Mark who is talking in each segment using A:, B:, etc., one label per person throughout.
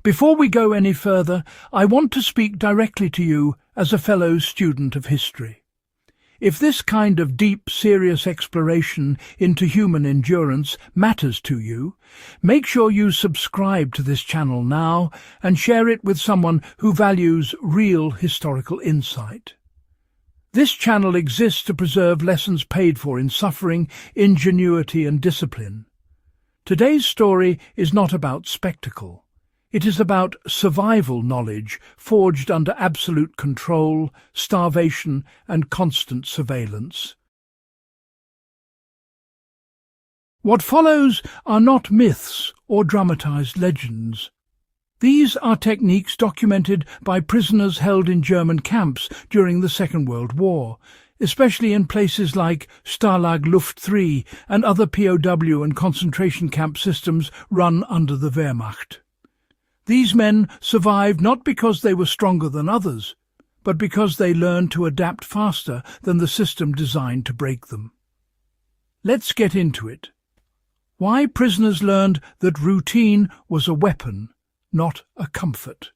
A: Before we go any further, I want to speak directly to you as a fellow student of history. If this kind of deep, serious exploration into human endurance matters to you, make sure you subscribe to this channel now and share it with someone who values real historical insight. This channel exists to preserve lessons paid for in suffering, ingenuity and discipline. Today's story is not about spectacle. It is about survival knowledge forged under absolute control, starvation and constant surveillance. What follows are not myths or dramatized legends. These are techniques documented by prisoners held in German camps during the Second World War, especially in places like Stalag Luft 3 and other POW and concentration camp systems run under the Wehrmacht. These men survived not because they were stronger than others, but because they learned to adapt faster than the system designed to break them. Let's get into it. Why prisoners learned that routine was a weapon, not a comfort.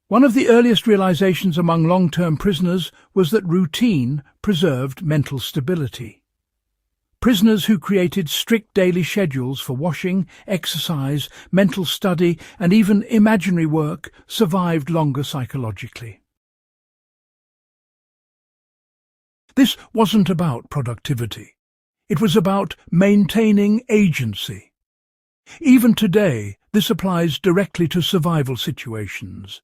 A: One of the earliest realizations among long-term prisoners was that routine preserved mental stability. Prisoners who created strict daily schedules for washing, exercise, mental study, and even imaginary work survived longer psychologically. This wasn't about productivity. It was about maintaining agency. Even today, this applies directly to survival situations.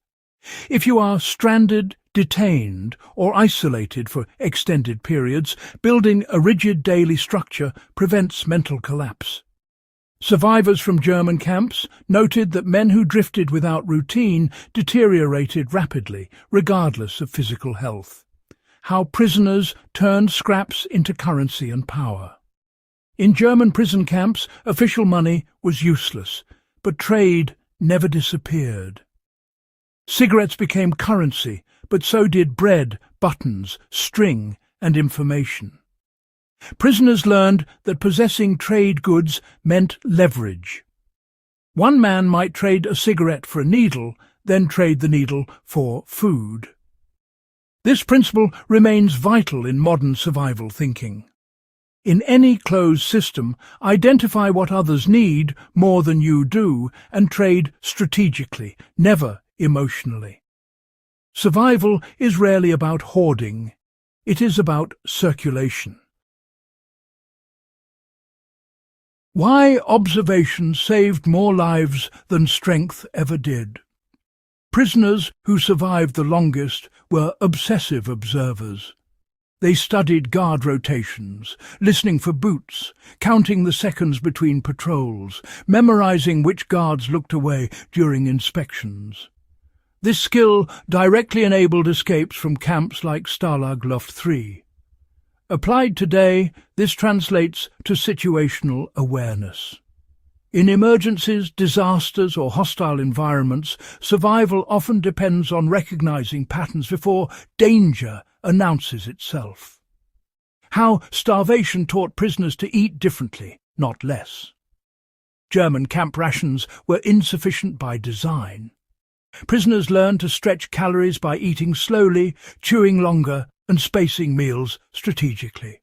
A: If you are stranded, detained, or isolated for extended periods, building a rigid daily structure prevents mental collapse. Survivors from German camps noted that men who drifted without routine deteriorated rapidly, regardless of physical health. How prisoners turned scraps into currency and power. In German prison camps, official money was useless, but trade never disappeared. Cigarettes became currency, but so did bread, buttons, string, and information. Prisoners learned that possessing trade goods meant leverage. One man might trade a cigarette for a needle, then trade the needle for food. This principle remains vital in modern survival thinking. In any closed system, identify what others need more than you do and trade strategically, never emotionally. Survival is rarely about hoarding. It is about circulation. Why observation saved more lives than strength ever did. Prisoners who survived the longest were obsessive observers. They studied guard rotations, listening for boots, counting the seconds between patrols, memorizing which guards looked away during inspections. This skill directly enabled escapes from camps like Stalag Luft 3. Applied today, this translates to situational awareness. In emergencies, disasters, or hostile environments, survival often depends on recognizing patterns before danger announces itself. How starvation taught prisoners to eat differently, not less. German camp rations were insufficient by design. Prisoners learned to stretch calories by eating slowly, chewing longer, and spacing meals strategically.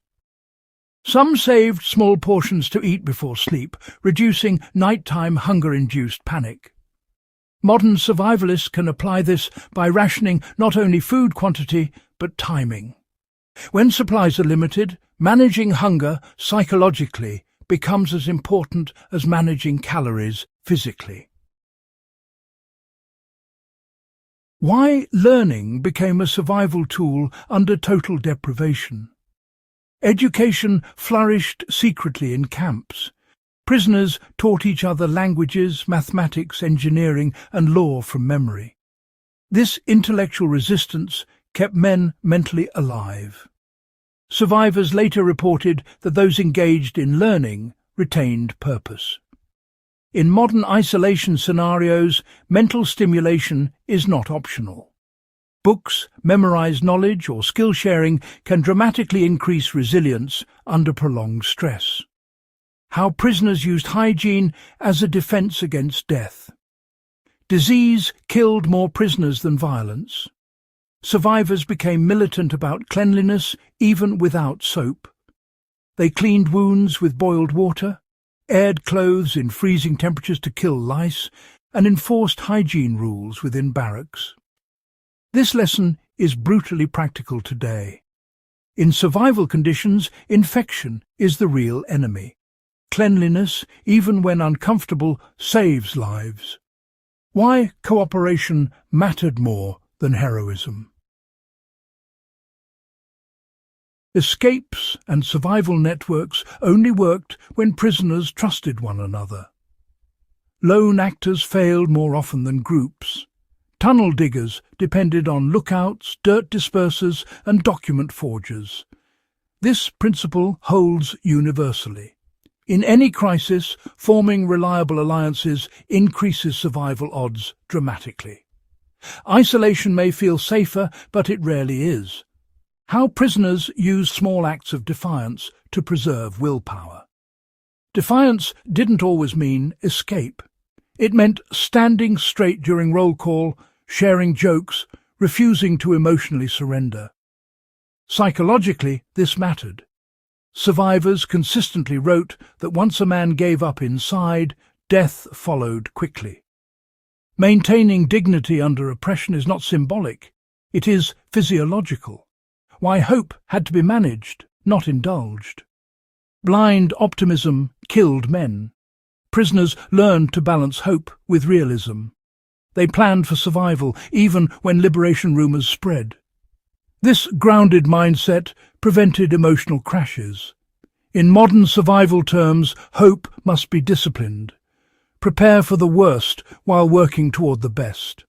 A: Some saved small portions to eat before sleep, reducing nighttime hunger-induced panic. Modern survivalists can apply this by rationing not only food quantity, but timing. When supplies are limited, managing hunger psychologically becomes as important as managing calories physically. Why learning became a survival tool under total deprivation. Education flourished secretly in camps. Prisoners taught each other languages, mathematics, engineering, and law from memory. This intellectual resistance kept men mentally alive. Survivors later reported that those engaged in learning retained purpose. In modern isolation scenarios, mental stimulation is not optional. Books, memorized knowledge, or skill sharing can dramatically increase resilience under prolonged stress. How prisoners used hygiene as a defense against death. Disease killed more prisoners than violence. Survivors became militant about cleanliness even without soap. They cleaned wounds with boiled water, aired clothes in freezing temperatures to kill lice, and enforced hygiene rules within barracks. This lesson is brutally practical today. In survival conditions, infection is the real enemy. Cleanliness, even when uncomfortable, saves lives. Why cooperation mattered more than heroism. Escapes and survival networks only worked when prisoners trusted one another. Lone actors failed more often than groups. Tunnel diggers depended on lookouts, dirt dispersers, and document forgers. This principle holds universally. In any crisis, forming reliable alliances increases survival odds dramatically. Isolation may feel safer, but it rarely is. How prisoners use small acts of defiance to preserve willpower. Defiance didn't always mean escape. It meant standing straight during roll call, sharing jokes, refusing to emotionally surrender. Psychologically, this mattered. Survivors consistently wrote that once a man gave up inside, death followed quickly. Maintaining dignity under oppression is not symbolic, it is physiological. Why hope had to be managed, not indulged. Blind optimism killed men. Prisoners learned to balance hope with realism. They planned for survival, even when liberation rumours spread. This grounded mindset prevented emotional crashes. In modern survival terms, hope must be disciplined. Prepare for the worst while working toward the best.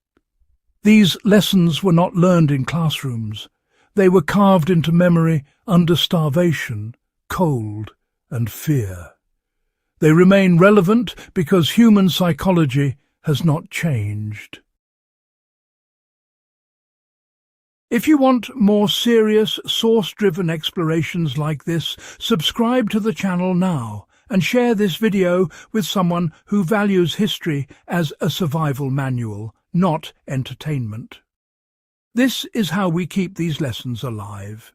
A: These lessons were not learned in classrooms. They were carved into memory under starvation, cold, and fear. They remain relevant because human psychology has not changed. If you want more serious, source-driven explorations like this, subscribe to the channel now and share this video with someone who values history as a survival manual, not entertainment. This is how we keep these lessons alive.